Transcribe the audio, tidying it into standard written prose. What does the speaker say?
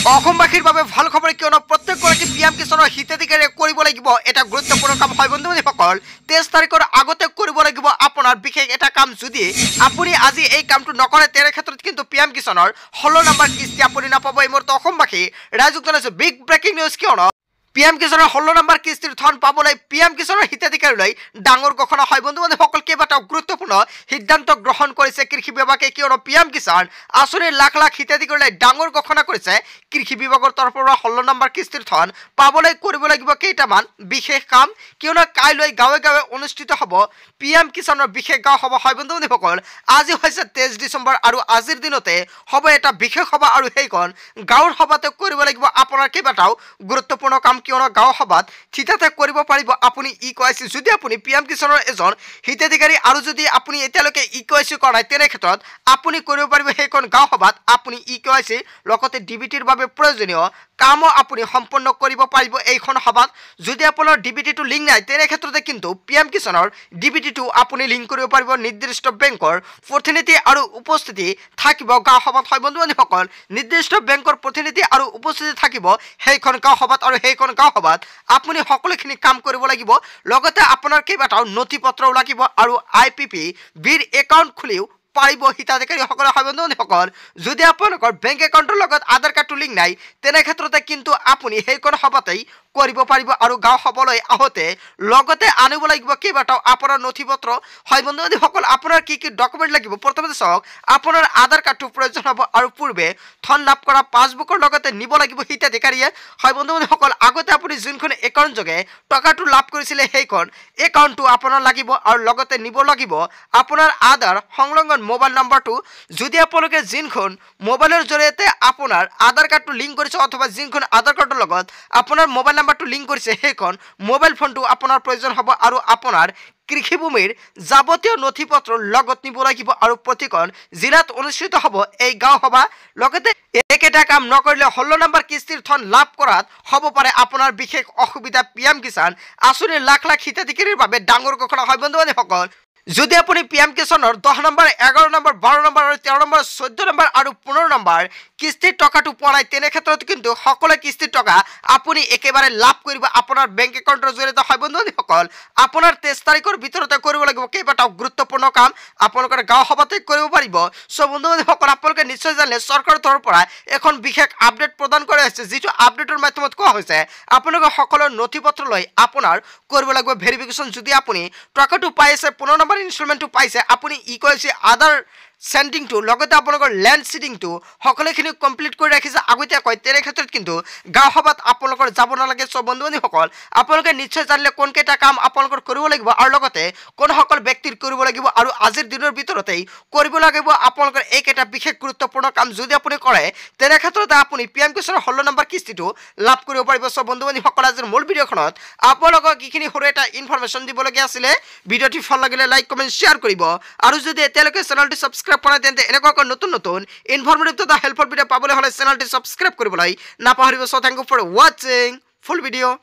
অসমবাসীৰ বাবে ভাল খবৰ কিয়নো প্ৰত্যেকগৰাকী পিএম কিষাণৰ হিতাধিকাৰীয়ে কৰিব লাগিব এটা গুৰুত্বপূৰ্ণ কাম হয় বন্ধুসকল 23 তাৰিখৰ আগতে কৰিব লাগিব আপোনাৰ বিশেষ এটা কাম যদি আপুনি আজি এই কামটো নকৰে তেনে ক্ষেত্ৰত কিন্তু পিএম কিষাণৰ 16 নম্বৰ কিস্তি আপুনি নাপাব এই মুহূৰ্তত অসমবাসী ৰাইজক জনাইছো বিগ ব্ৰেকিং নিউজ কিয়নো পিএম কিষাণৰ 16 নম্বৰ কিস্তিৰ ধন পাবলৈ পিএম কিষাণৰ হিতাধিকাৰীলৈ ডাঙৰ ঘোষণা হয় বন্ধুসকল কেইবাটাও গুৰুত্বপূৰ্ণ সিদ্ধান্ত গ্ৰহণ কৰিছে কৃষি বিভাগে কিয়নো পিএম কিষাণ আঁচনিৰ লাখ লাখ হিতাধিকাৰীলৈ ডাঙৰ ঘোষণা কৰিছে কৃষি বিভাগৰ তৰফৰ পৰা 16 নম্বৰ কিস্তিৰ ধন পাবলৈ কৰিব লাগিব কেইটামান বিশেষ কাম কিয়নো কাইলৈ গাঁৱে গাঁৱে অনুষ্ঠিত হ'ব পিএম কিষাণৰ বিশেষ গাঁও সভা হয় বন্ধুসকল আজি হৈছে 23 ডিচেম্বৰ আৰু আজিৰ দিনতে হ'ব এটা বিশেষ সভা আৰু সেইখন গাঁৱৰ সভাতে কৰিব লাগিব আপোনাৰ কেইবাটাও গুৰুত্বপূৰ্ণ কাম কিয়নো গাঁও সভাত থিতাতে কৰিব পাৰিব আপুনি ইকেৱাইচি যদি আপুনি পিএম কিষাণৰ এজন হিতাধিকাৰী আৰু যদি আপুনি এতিয়ালৈকে ইকেৱাইচি কৰা নাই তেনে ক্ষেত্ৰত আপুনি কৰিব পাৰিব সেইখন গাঁও সভাত আপুনি ইকেৱাইচি লগতে ডিবিটিৰ বাবে প্ৰয়োজনীয় কামো আপুনি সম্পন্ন কৰিব পাৰিব এইখন সভাত যদি আপোনাৰ ডিবিটিটো লিংক নাই তেনে ক্ষেত্ৰতে কিন্তু পিএম কিষাণৰ ডিবিটিটো আপুনি লিংক কৰিব পাৰিব নিৰ্দিষ্ট বেংকৰ প্ৰতিনিধি আৰু উপস্থিতি থাকিব গাঁও সভাত হয় বন্ধুসকল নিৰ্দিষ্ট বেংকৰ প্ৰতিনিধি আৰু উপস্থিতি থাকিব সেইখন গাঁও সভাত আৰু সেইখন গাঁও সভাত আপুনি সকলোখিনি কাম কৰিব লাগিব লগতে আপোনাৰ কেইবাটাও নথিপত্ৰও লাগিব আৰু আইপিপি বিৰ একাউণ্ট খুলিও পাৰিব হিতাধিকাৰীসকলে হয় বন্ধুসকল যদি আপোনালোকৰ বেংক একাউণ্টৰ লগত আধাৰ কাৰ্ডটো লিংক নাই তেনে ক্ষেত্ৰতে কিন্তু আপুনি সেইখন সভাতেই কৰিব পাৰিব আৰু গাঁও সভালৈ আহোঁতে লগতে আনিব লাগিব কেইবাটাও আপোনাৰ নথিপত্ৰ হয় বন্ধুসকল আপোনাৰ কি কি ডকুমেণ্ট লাগিব প্ৰথমতে চাওক আপোনাৰ আধাৰ কাৰ্ডটো প্ৰয়োজন হ'ব আৰু পূৰ্বে ধন লাভ কৰা পাছবুকৰ লগতে নিব লাগিব হিতাধিকাৰীয়ে হয় বন্ধুসকল আগতে আপুনি যোনখন একাউণ্ট যোগে টকাটো লাভ কৰিছিলে সেইখন একাউণ্টটো আপোনাৰ লাগিব আৰু লগতে নিব লাগিব আপোনাৰ আধাৰ সংলগ্ন মোবাইল নম্বৰটো যদি আপোনালোকে যোনখন মোবাইলৰ জৰিয়তে আপোনাৰ আধাৰ কাৰ্ডটো লিংক কৰিছে অথবা যোনখন আধাৰ কাৰ্ডৰ লগত আপোনাৰ মোবাইল নম্বৰটো লিংক কৰিছে সেইখন মোবাইল ফোনটো আপোনাৰ প্ৰয়োজন হ'ব আৰু আপোনাৰ কৃষিভূমিৰ যাৱতীয় নথিপত্ৰ লগত নিব লাগিব আৰু প্ৰতিখন জিলাত অনুষ্ঠিত হ'ব এই গাঁও সভা লগতে একেটা কাম নকৰিলে 16 নম্বৰ কিস্তিৰ ধন লাভ কৰাত হ'ব পাৰে আপোনাৰ বিশেষ অসুবিধা পিএম কিষাণ আঁচনিৰ লাখ লাখ হিতাধিকাৰীৰ বাবে ডাঙৰ ঘোষণা হয় বন্ধুসকল যদি আপুনি পিএম কিষাণৰ 10 নম্বৰ 11 নম্বৰ 12 নম্বৰ আৰু 13 নম্বৰ 14 নম্বৰ আৰু 15 নম্বৰ কিস্তিৰ টকাটো পোৱা নাই তেনে ক্ষেত্ৰত কিন্তু সকলো কিস্তিৰ টকা আপুনি একেবাৰে লাভ কৰিব আপোনাৰ বেংক একাউণ্টৰ জৰিয়তে হয় বন্ধুসকল আপোনাৰ 23 তাৰিখৰ ভিতৰতে কৰিব লাগিব কেইবাটাও গুৰুত্বপূৰ্ণ কাম আপোনালোকৰ গাঁও সভাতে কৰিব পাৰিব চ' বন্ধুসকল আপোনালোকে নিশ্চয় জানে চৰকাৰৰ তৰফৰ পৰা এখন বিশেষ আপডেট প্ৰদান কৰা হৈছে যিটো আপডেটৰ মাধ্যমত কোৱা হৈছে আপোনালোকে সকলো নথিপত্ৰ লৈ আপোনাৰ কৰিব লাগিব ভেৰিফিকেশ্যন যদি আপুনি টকাটো পাইছে 15 নম্বৰ ইনষ্টলমেণ্টটো পাইছে আপুনি ইকুৱেচি আদাৰ সেন্ডিংটো লগতে আপোনালোকৰ ল্যান্ড সিডিংটো সকলোখিনি কমপ্লিট কৰি ৰাখিছে আগতীয়াকৈ তেনে ক্ষেত্ৰত কিন্তু গাঁও সভাত আপোনালোকৰ যাব নালাগে সব বন্ধুসকল আপোনালোকে নিশ্চয় জানিলে কোন কেইটা কাম আপোনালোকৰ কৰিব লাগিব আৰু লগতে কোন সকল ব্যক্তিৰ কৰিব লাগিব আৰু আজিৰ দিনৰ ভিতৰতেই কৰিব লাগিব আপোনালোকৰ এইকেইটা বিশেষ গুৰুত্বপূৰ্ণ কাম যদি আপুনি কৰে তেনে ক্ষেত্ৰত আপুনি পিএম কিষাণৰ 16 নম্বৰ কিস্তিটো লাভ কৰিব পাৰিব সব বন্ধুসকল আজিৰ মূল ভিডিঅ'খনত আপোনালোকক কিখিনি সৰু এটা ইনফৰমেশ্যন দিবলগীয়া আছিল ভিডিঅ'টি ভাল লাগিলে লাইক কমেন্ট শেয়াৰ কৰিব আৰু যদি এতিয়ালৈকে চেনেলটি সাবস্ক্ৰাইব কৰা তেন্তে এনেকুৱা নতুন নতুন ইনফৰমেটিভ তথা হেল্পফুল ভিডিঅ' পাবলৈ হলে চেনেলটি সাবস্ক্ৰাইব কৰিবলৈ নাপাহৰিব so thank you for watching full video'